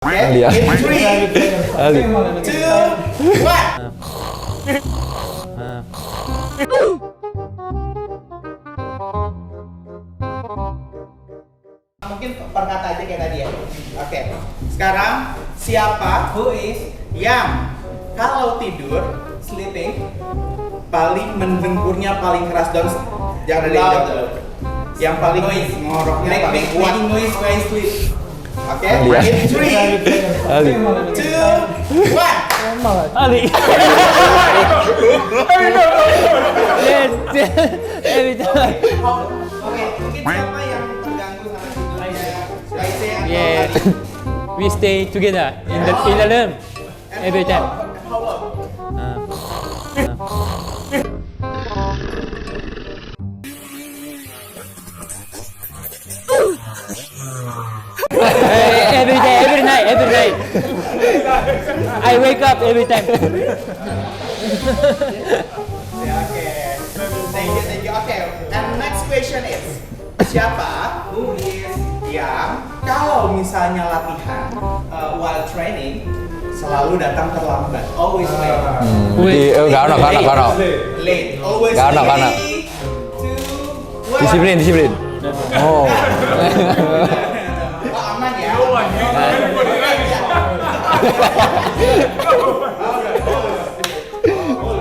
Okay, in 3, 2, 1. Mungkin perkata aja kayak tadi ya. Oke. Sekarang siapa yang kalau tidur sleeping paling mendengkurnya paling keras dan jangan ada yang jauh. Yang paling ngoroknya paling kuat. Noise when I sleep. Oke. In 3, 2, 1. Ali. Yes. Every time. Oke, mungkin siapa yang terganggu sama tidurnya? Kaise atau Yeah. Ali? We stay together in the room every time. How long? Every day, every night. I wake up every time. Ya, oke. Thank you. Oke, and next question is siapa yang kalau misalnya latihan while training selalu datang terlambat, always late. Gak ono. Late, always Gak ono, late. gak ono. 2, 1. Disiplin. Oh. Oh, aman ya.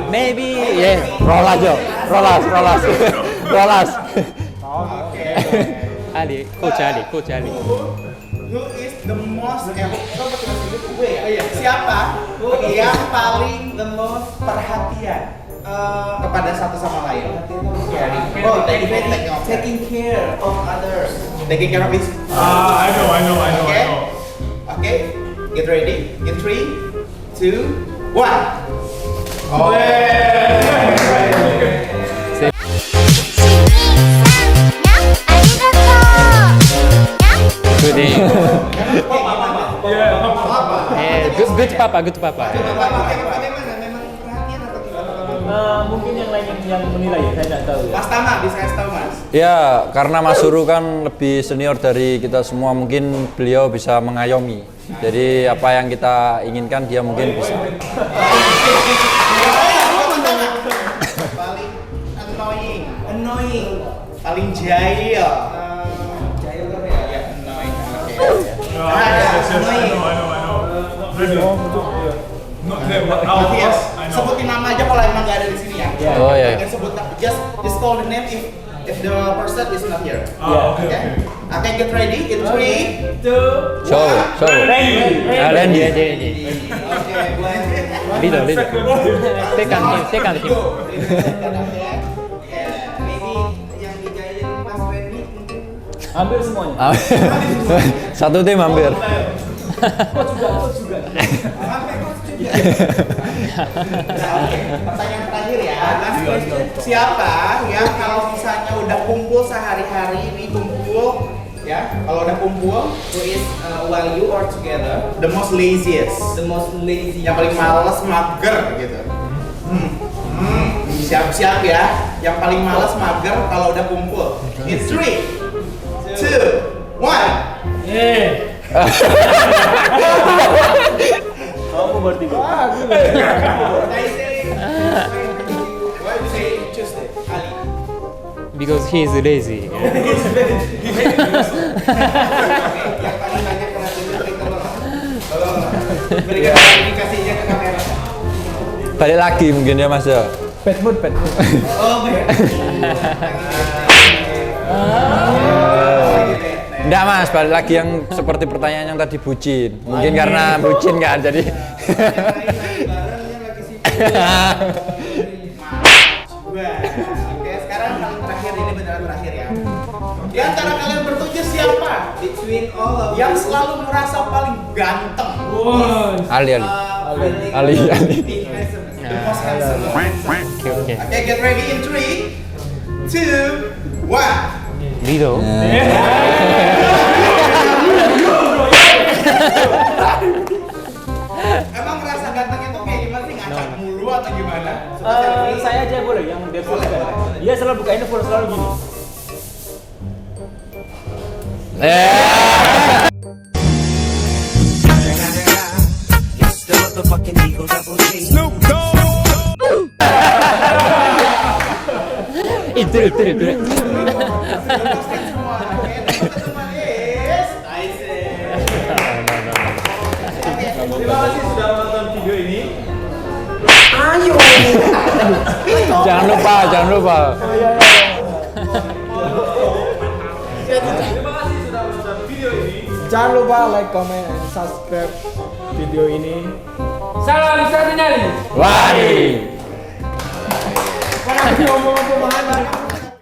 Maybe yeah. Rolas. Oke. Ali, Coach Ali. Who is the most siapa yang paling the most perhatian kepada satu sama lain? Oh, taking care of others. Taking care of his. I know. Okay. Get ready. In 3, 2, 1. Oh. Good day. Good papa. Memang perhatian atau gimana? Mungkin yang lain yang menilai ya, saya tidak tahu ya. Mas Tama bisa kasih tahu Mas. Ya, karena Mas Suru kan lebih senior dari kita semua, mungkin beliau bisa mengayomi. Jadi apa yang kita inginkan dia mungkin bisa. Paling annoying. Paling jahil. Jahil kan ya? Ya, annoying. I know. Yes. Sebutin nama aja kalau emang nggak ada di sini ya. Oh ya. Jangan sebut, just call the name if the person is not here. Okay. Okay, get ready. In 3, 2, 1. So. Randy. Okay. Leader. Second him. Maybe yang dijailin Mas Randy mungkin. Hampir semuanya. Satu tim hampir. Pertanyaan terakhir ya. Siapa yang kalau misalnya udah kumpul sehari-hari ini kumpul ya, kalau udah kumpul who is while you are together the most lazy yang paling malas mager gitu. Siap-siap ya, yang paling malas mager kalau udah kumpul. In 3, 2, 1. Kamu bertiga. Why you say Tuesday? Ali. Because he is lazy. Yang paling banyak perhatian tolong berikan klarifikasinya ke kamera. Balik lagi mungkin ya Mas ya. Pet mood. Oh, baik. Enggak Mas, balik lagi yang seperti pertanyaan yang tadi bucin. Mungkin karena bucin kan jadi. Oke, sekarang paling terakhir ini beneran terakhir ya. Di antara kalian bertujuh siapa? Between all of yang selalu merasa paling ganteng. Ali. The most handsome. Okay. Oke, get ready in 3, 2, 1. Leader. Emang merasa gantengnya tuh kayak gimana sih? Ngacak mulu atau gimana? Saya aja boleh yang default kan. Dia selalu buka handphone selalu gini. Itu. Semua. Oke, teman-teman is Terima kasih sudah menonton video ini. Jangan lupa. Terima kasih sudah menonton video ini. Jangan lupa like, comment, and subscribe video ini. Salam satu nyali. Wari. Ngomong apa mana?